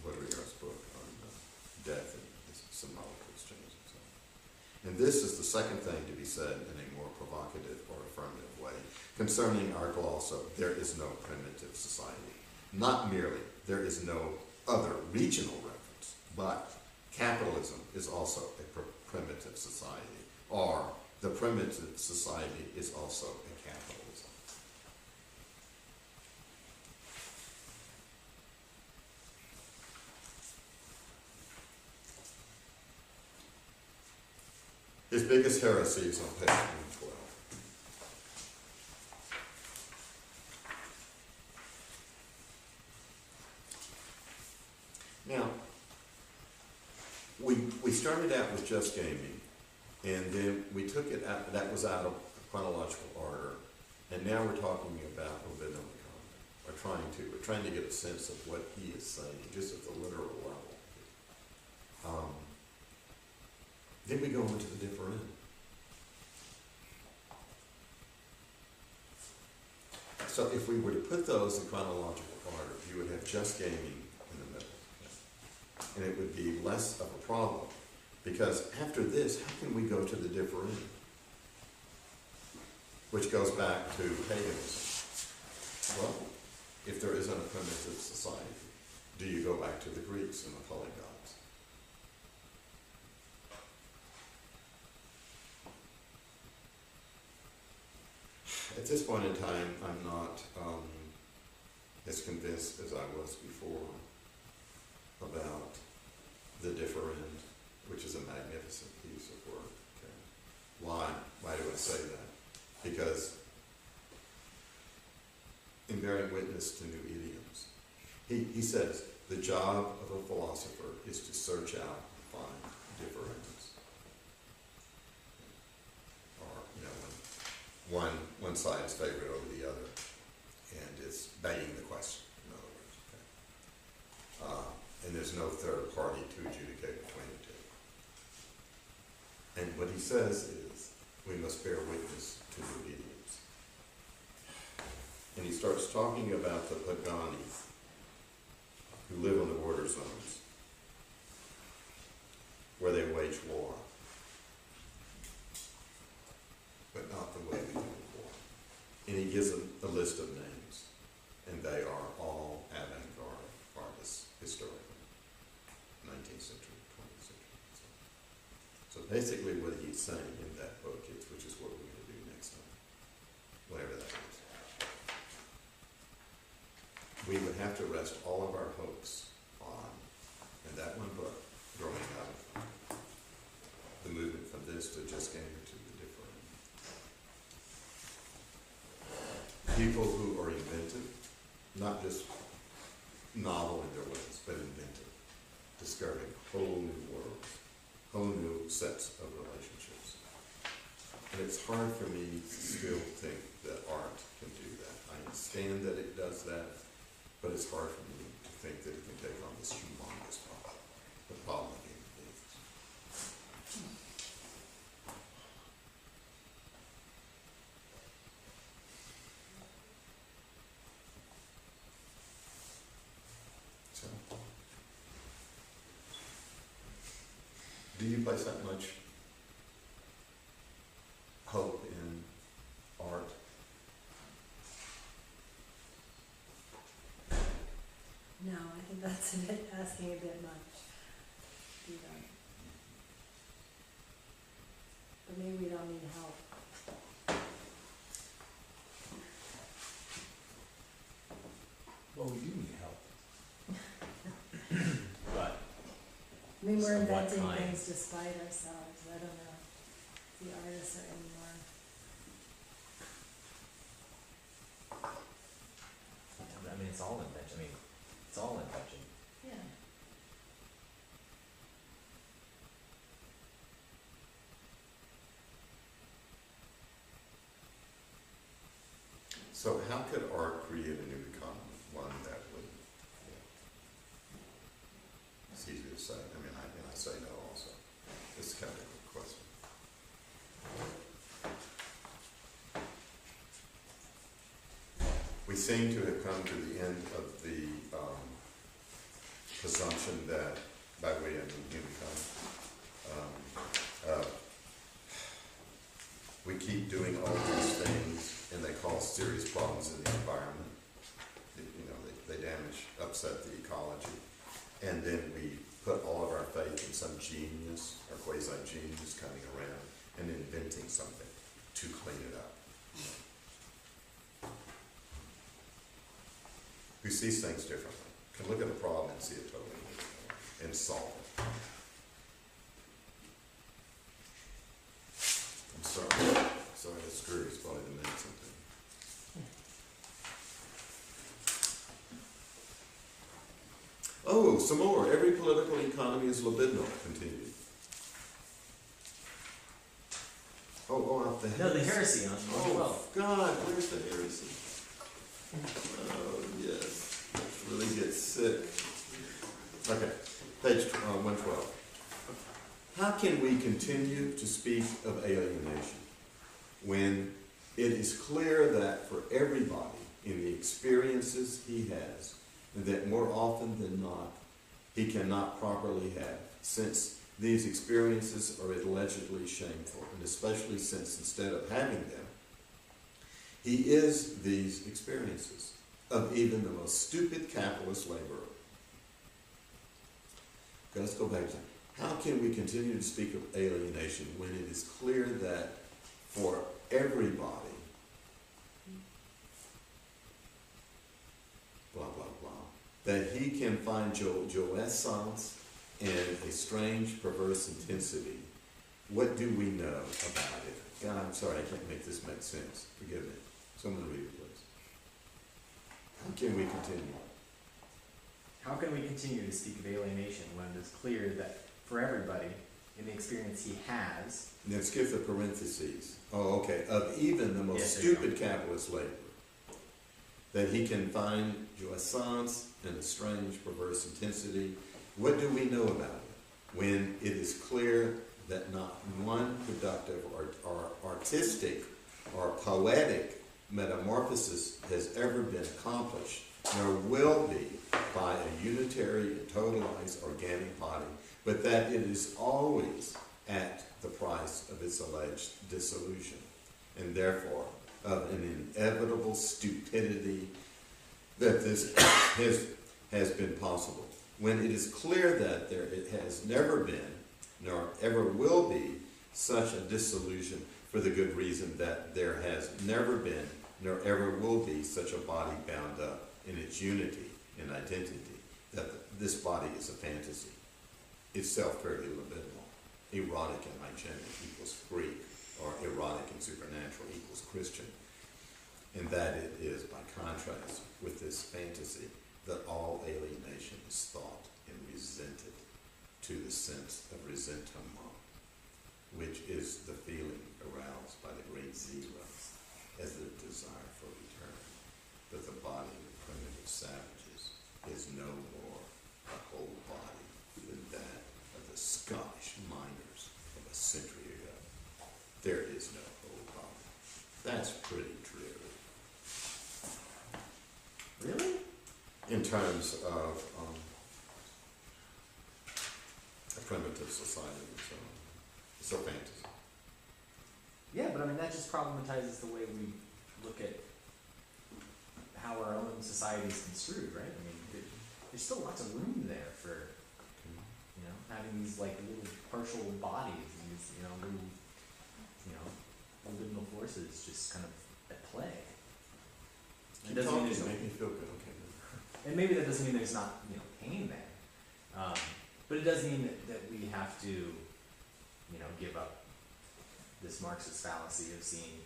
Baudrillard's book on death and symbolic exchange and so on. And this is the second thing to be said in a more provocative or affirmative way concerning our gloss of there is no primitive society. Not merely there is no other regional reference, but capitalism is also a primitive society, or the primitive society is also a capitalism. His biggest heresy is on page 112. was just gaming, and then we took it out, that was out of chronological order, and now we're talking about libidinal economy, we're trying to get a sense of what he is saying, just at the literal level. Then we go into the different end. So if we were to put those in chronological order, you would have just gaming in the middle. And it would be less of a problem. Because after this, how can we go to the different end? Which goes back to paganism. Well, if there isn't a primitive society, do you go back to the Greeks and the polygods? At this point in time, I'm not as convinced as I was before about the differend, which is a magnificent piece of work. Okay. Why do I say that? Because in bearing witness to new idioms, he says the job of a philosopher is to search out and find differends. Or, you know, one side is favored over the other, and it's begging the question, in other words. Okay? And there's no third party to adjudicate between the two. And what he says is, we must bear witness to new idioms. And he starts talking about the Pagani, who live on the border zones, where they wage war, but not the way we do war. And he gives a list of names, and they are all avant-garde artists, historically, 19th century, 20th century. So basically what he's saying in that book is, which is what we're going to do next time, whatever that is, we would have to rest all of our hopes on, in that one book, growing out of the movement from this to just getting to the different. People who are inventive, not just novel in their ways, but inventive, discovering whole new worlds, whole new sets of relationships. And it's hard for me to still think that art can do that. I understand that it does that, but it's hard for me to think that it can take on this humongous problem, the problem of human beings. So, do you place that much hope in art? No, I think that's asking a bit much. Do that. But maybe we don't need help. Well, we do need help. But I mean, we're Of what inventing kind? things despite ourselves. I don't know. The artists are anymore. I mean, it's all invention. I mean, it's all invention. Yeah. So how could art create a new economy, one that would, it's easy to say, I mean, I say no also. It's kind of a good question. We seem to have come to the end of the presumption that, by way of new economy, we keep doing all these things, and they cause serious problems in the environment. You know, they damage, upset the ecology. And then we put all of our faith in some genius, or quasi-genius coming around and inventing something to clean it up. Who sees things differently, can look at a problem and see it totally differently, and solve it. I'm sorry the screw is probably the main something. Oh, some more. Every political economy is libidinal, continued. Out the heresy. No, the heresy on Oh, God, where's the heresy? Oh, yes. Really gets sick. Okay, page 112. How can we continue to speak of alienation when it is clear that for everybody in the experiences he has, and that more often than not, he cannot properly have, since these experiences are allegedly shameful, and especially since instead of having them, he is these experiences of even the most stupid capitalist laborer. Okay, let's go back to that. How can we continue to speak of alienation when it is clear that for everybody, blah, blah, blah, that he can find jouissance and a strange, perverse intensity? What do we know about it? God, I'm sorry, I can't make this make sense. Forgive me. Someone read it, please. How can we continue? How can we continue to speak of alienation when it is clear that for everybody, in the experience he has... Now skip the parentheses. Oh, okay. Of even the most stupid capitalist laborer, that he can find jouissance and a strange, perverse intensity. What do we know about it when it is clear that not one productive or artistic or poetic metamorphosis has ever been accomplished, nor will be, by a unitary and totalized organic body, but that it is always at the price of its alleged dissolution, and therefore of an inevitable stupidity that this has been possible. When it is clear that it has never been, nor ever will be, such a dissolution, for the good reason that there has never been, nor ever will be, such a body bound up in its unity and identity, that this body is a fantasy, itself purely libidinal. Erotic and hygienic equals Greek, or erotic and supernatural equals Christian. And that it is, by contrast with this fantasy, that all alienation is thought and resented to the sense of resentment, which is the feeling aroused by the great zero as the desire for return. But the body of the primitive savages is no more a whole body than that of the Scottish miners of a century ago. There is no whole body. That's pretty dreary. Really? In terms of a primitive society, so it's a fantasy. Yeah, but I mean, that just problematizes the way we look at how our own society is construed, right? I mean, there's still lots of room there for, you know, having these like little partial bodies, these, you know, little, you know, libidinal forces just kind of at play. It doesn't mean there's no, make me feel good, okay. and maybe that doesn't mean there's not, you know, pain there, but it does mean that we have to, you know, give up this Marxist fallacy of seeing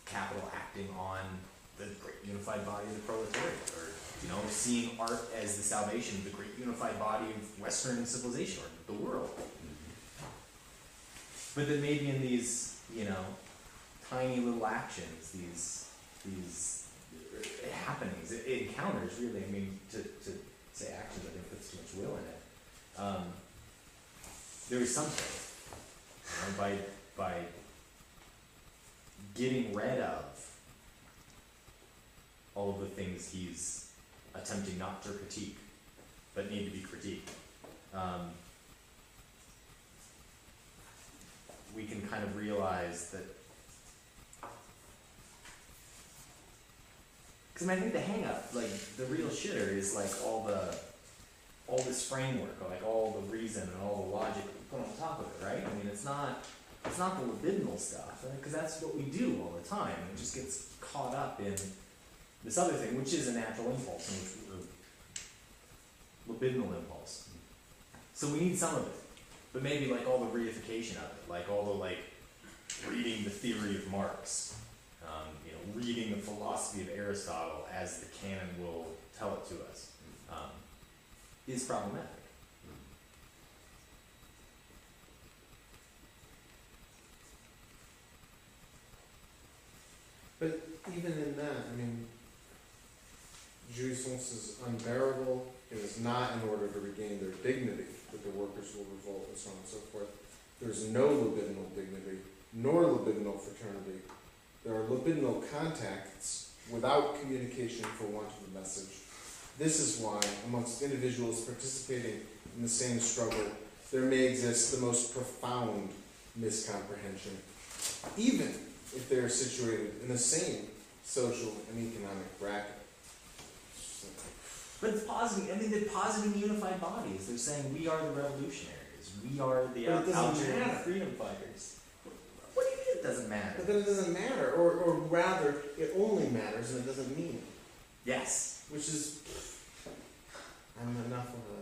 capital acting on the great unified body of the proletariat, or, you know, seeing art as the salvation of the great unified body of Western civilization or the world. But then maybe in these, you know, tiny little actions, these happenings, encounters, really, I mean, to say actions, I think puts too much will in it. There is something, you know, by getting rid of all of the things he's attempting not to critique, but need to be critiqued. We can kind of realize that, because I think the hang up, like the real shitter is like all this framework, or like all the reason and all the logic we put on top of it, right? I mean, it's not the libidinal stuff, right? Because that's what we do all the time, and it just gets caught up in this other thing, which is a natural impulse, a libidinal impulse. So we need some of it, but maybe like all the reification of it, like all the like reading the theory of Marx, you know, reading the philosophy of Aristotle as the canon will tell it to us, is problematic. even in that, I mean, jouissance is unbearable. It is not in order to regain their dignity that the workers will revolt, and so on and so forth. There's no libidinal dignity, nor libidinal fraternity. There are libidinal contacts without communication for want of a message. This is why, amongst individuals participating in the same struggle, there may exist the most profound miscomprehension, even if they are situated in the same social and economic bracket. But it's positing, I mean, they're positing unified bodies. They're saying we are the revolutionaries. We are the But it doesn't Algerian matter. freedom fighters. What do you mean it doesn't matter? But then it doesn't matter, or rather, it only matters and it doesn't mean it. Yes. Which is, I'm enough of a,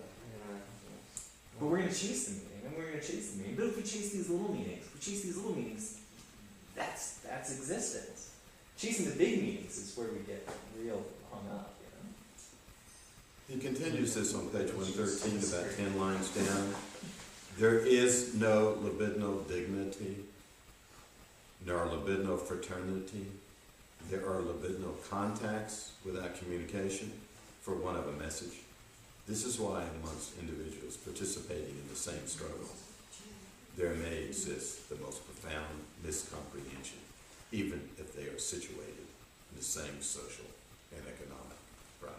But we're going to chase the meaning, and we're going to chase the meaning. But if we chase these little meanings, that's existence. Chasing the big meanings is where we get real hung up, you know? He continues this on page 113, about 10 lines down. There is no libidinal dignity, nor libidinal fraternity. There are libidinal contacts without communication for want of a message. This is why amongst individuals participating in the same struggle, there may exist the most profound miscomprehension, even if they are situated in the same social and economic bracket.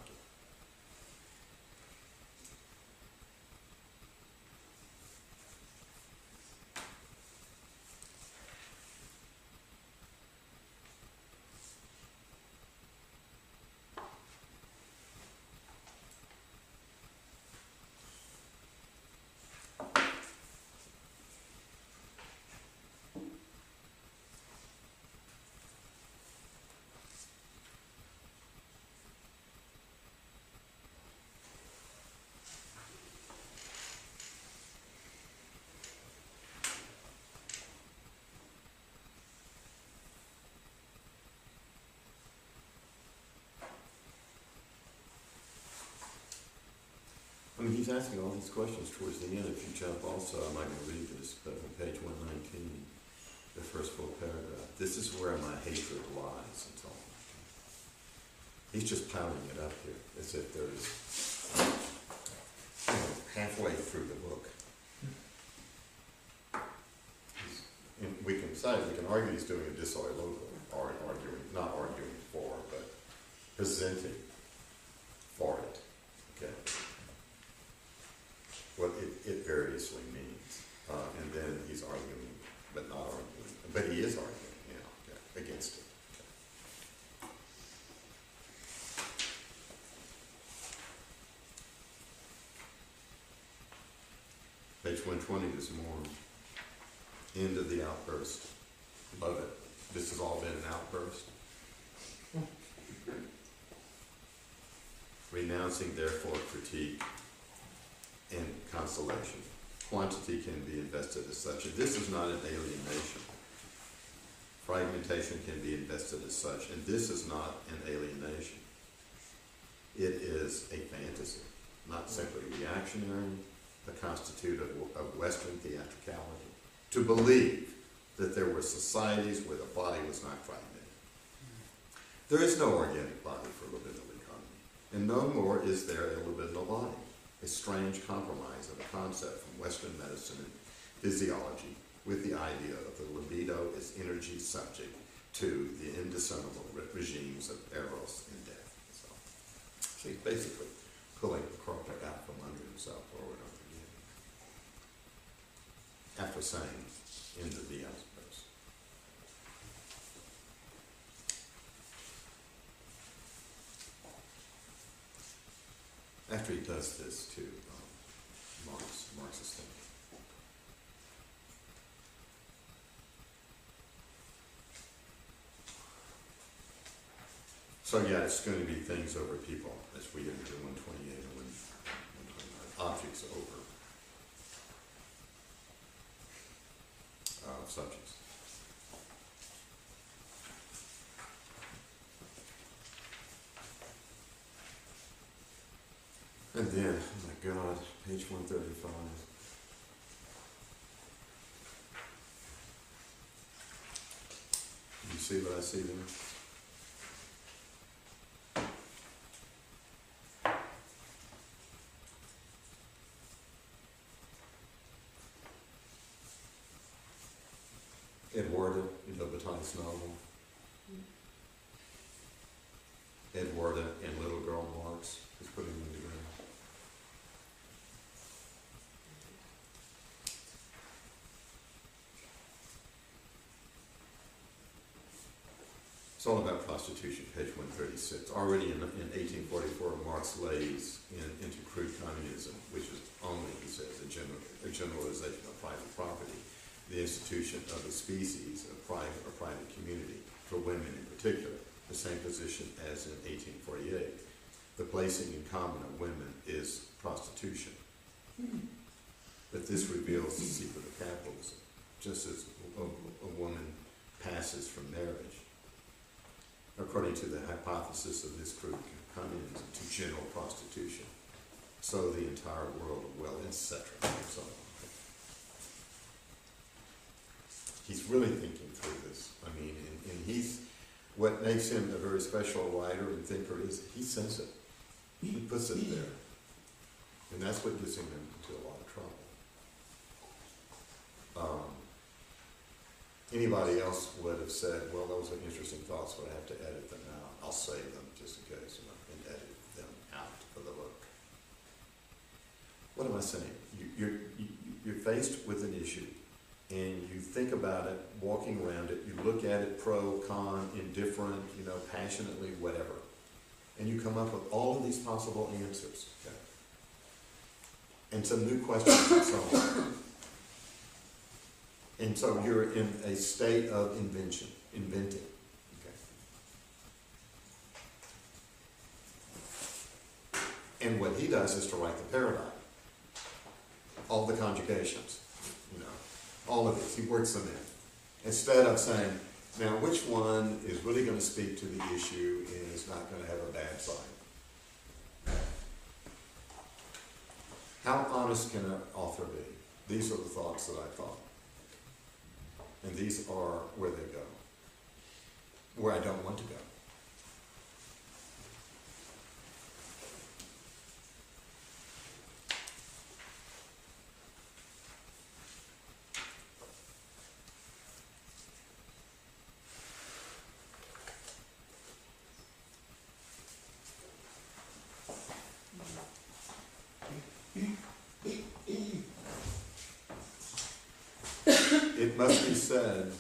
I mean, he's asking all these questions towards the end. If you jump also, I'm not going to read this, but on page 119, the first full paragraph, this is where my hatred lies, and so on. He's just piling it up here, as if there's, halfway through the book. And we can argue he's doing a disloyal, or arguing, not arguing for, but presenting for it. Okay. What it variously means. And then he's arguing, but not arguing. But he is arguing, against it. Okay. Page 120, there's more. End of the outburst. Love it. This has all been an outburst. Renouncing, therefore, critique and consolation. Quantity can be invested as such, and this is not an alienation. Fragmentation can be invested as such, and this is not an alienation. It is a fantasy, not simply reactionary, but constitutive of Western theatricality. To believe that there were societies where the body was not fragmented. There is no organic body for libidinal economy, and no more is there a libidinal body. A strange compromise of a concept from Western medicine and physiology with the idea of the libido as energy subject to the indiscernible regimes of eros and death. So he's basically pulling the carpet out from under himself over and over again. After saying, end of the outburst. After he does this to Marx's thinking. So yeah, it's going to be things over people as we get into 128 and 129. Objects over subjects. And then, oh my God, page 135. You see what I see there? Eduarda, Libidinal's novel. Eduarda and Little Girl Marx, who's putting them together. It's all about prostitution, page 136. Already in 1844, Marx lays into crude communism, which is only, he says, a generalization of private property, the institution of a species of private community, for women in particular, the same position as in 1848. The placing in common of women is prostitution. But this reveals the secret of capitalism, just as a woman passes from marriage, according to the hypothesis of this crude communism, to general prostitution. So the entire world of wealth, etc. and so on. He's really thinking through this. I mean, and he's, what makes him a very special writer and thinker is he says it. He puts it there. And that's what gets him into a lot of trouble. Anybody else would have said, well, those are interesting thoughts, but I have to edit them out. I'll save them just in case, and edit them out for the book. What am I saying? You're faced with an issue, and you think about it, walking around it, you look at it pro, con, indifferent, passionately, whatever. And you come up with all of these possible answers. Okay? And some new questions and so on. And so you're in a state of inventing. Okay? And what he does is to write the paradigm. All the conjugations, all of this, he works them in. Instead of saying, now which one is really going to speak to the issue and is not going to have a bad side? How honest can an author be? These are the thoughts that I thought. And these are where they go, where I don't want to go. It must be said,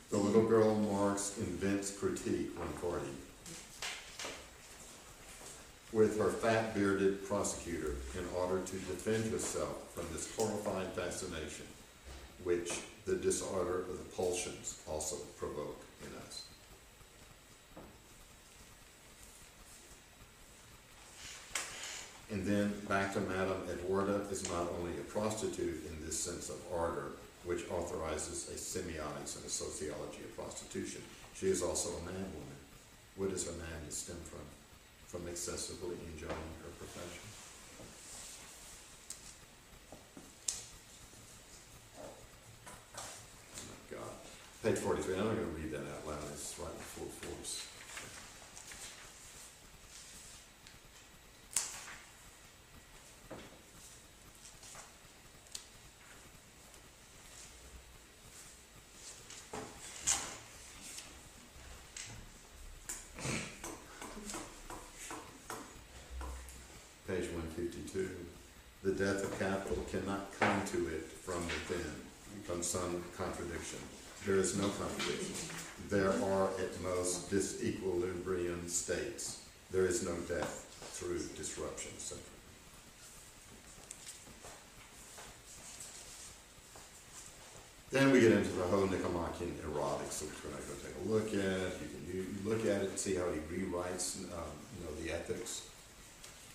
the little girl Marx invents critique 140 with her fat-bearded prosecutor in order to defend herself from this horrifying fascination which the disorder of the pulsions also provoke in us. And then back to Madame Eduarda is not only a prostitute in this sense of ardor, which authorizes a semiotics and a sociology of prostitution. She is also a mad woman. Where does her madness stem from? From excessively enjoying her profession. Oh my God. Page 43, I'm not going to read that out loud, it's right in full force. Page 152. The death of capital cannot come to it from within, from some contradiction. There is no contradiction. There are at most disequilibrium states. There is no death through disruption, etc. Then we get into the whole Nicomachean erotics, which we're not going to take a look at. You look at it and see how he rewrites, the ethics.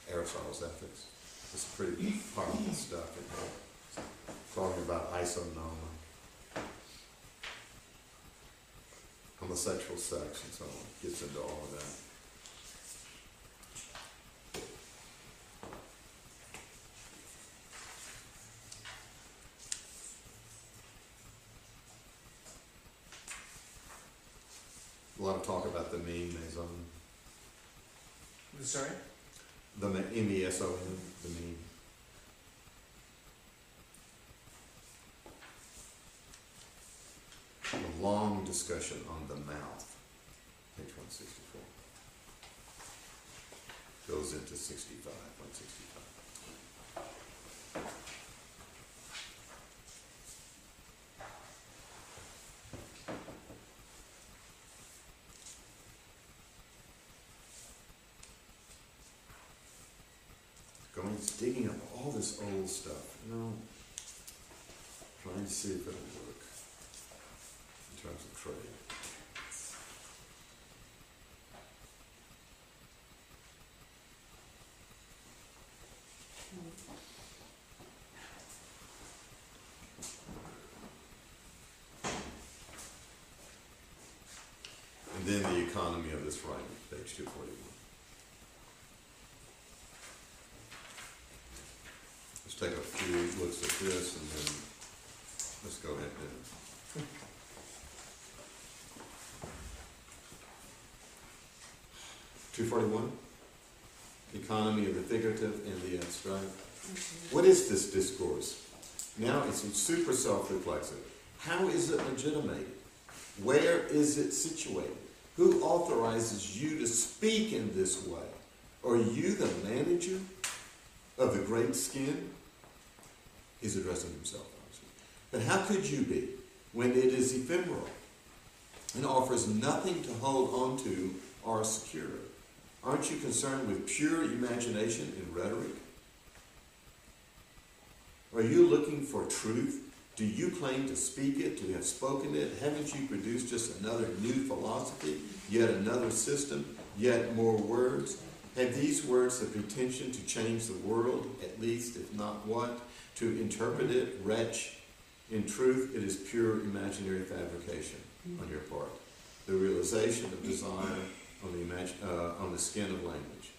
Aristotle's ethics. It's pretty powerful stuff in here. Talking about isonoma, homosexual sex, and so on. Gets into all of that. A lot of talk about the meme maison. Sorry? The M-E-S-O-N, the meme. The long discussion on the mouth, page 164. Goes into 65, 165. Digging up all this old stuff, trying to see if it'll work in terms of trade. And then the economy of this writing, page 241. Let's take a few looks at this and then let's go ahead and 241, economy of the figurative and the abstract. What is this discourse? Now it's super self-reflexive. How is it legitimated? Where is it situated? Who authorizes you to speak in this way? Are you the manager of the great skin? He's addressing himself, obviously. But how could you be when it is ephemeral and offers nothing to hold on to or secure? Aren't you concerned with pure imagination and rhetoric? Are you looking for truth? Do you claim to speak it, to have spoken it? Haven't you produced just another new philosophy, yet another system, yet more words? Have these words the pretension to change the world, at least, if not what? To interpret it, wretch? In truth, it is pure imaginary fabrication on your part. The realization of desire on the skin of language.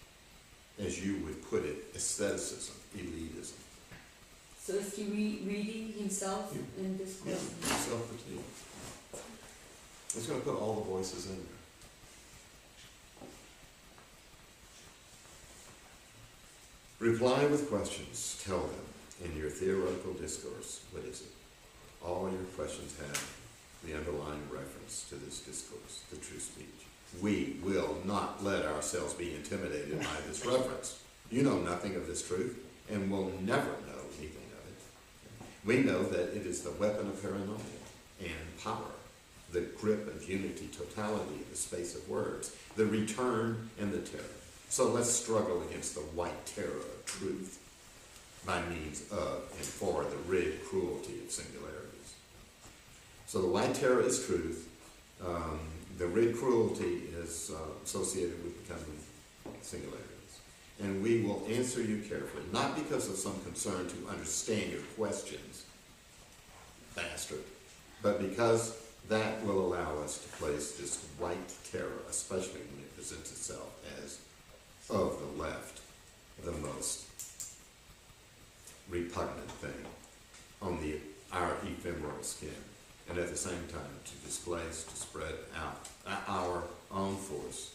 As you would put it, aestheticism, elitism. So is he reading himself in Discourse? Yeah, self-critique. It's going to put all the voices in there. Reply with questions. Tell them in your theoretical discourse, what is it? All your questions have the underlying reference to this discourse, the true speech. We will not let ourselves be intimidated by this reference. You know nothing of this truth and will never know anything of it. We know that it is the weapon of paranoia and power, the grip of unity, totality, the space of words, the return and the terror. So let's struggle against the white terror of truth by means of and for the red cruelty of singularities. So the white terror is truth. The red cruelty is associated with becoming singularities. And we will answer you carefully, not because of some concern to understand your questions faster, but because that will allow us to place this white terror, especially when it presents itself as of the left, the most repugnant thing on our ephemeral skin, and at the same time to displace, to spread out our own force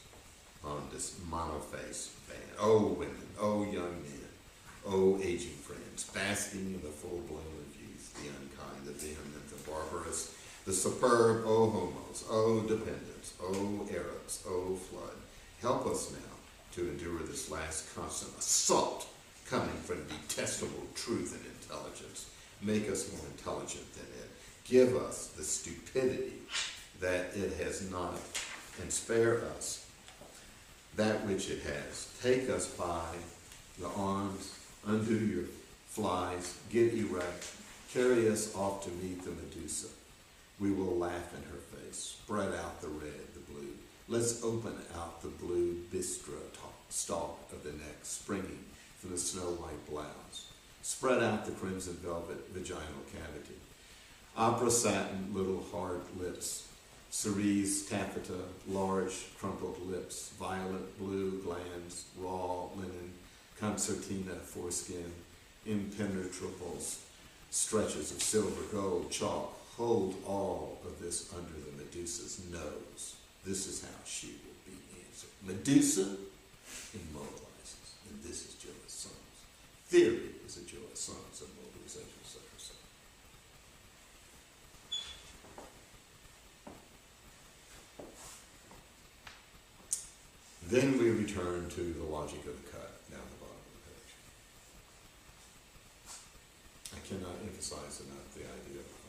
on this monoface band. Oh women, oh young men, oh aging friends, basking in the full bloom of youth, the unkind, the vehement, the barbarous, the superb, oh homos, oh dependents, oh Arabs, oh flood. Help us now to endure this last constant assault coming from detestable truth and intelligence. Make us more intelligent than it. Give us the stupidity that it has not, and spare us that which it has. Take us by the arms, undo your flies, get erect, carry us off to meet the Medusa. We will laugh in her face, spread out the red, the blue. Let's open out the blue bistra stalk of the neck, springing from the snow-white blouse. Spread out the crimson velvet vaginal cavity. Opera satin, little hard lips. Cerise taffeta, large crumpled lips. Violet blue glands, raw linen. Concertina foreskin. Impenetrable stretches of silver gold chalk. Hold all of this under the Medusa's nose. This is how she will be answered. Medusa immobilizes, and this is Joas Sons. Theory is a Joas Sons of mobilization, etc. Then we return to the logic of the cut down the bottom of the page. I cannot emphasize enough the idea of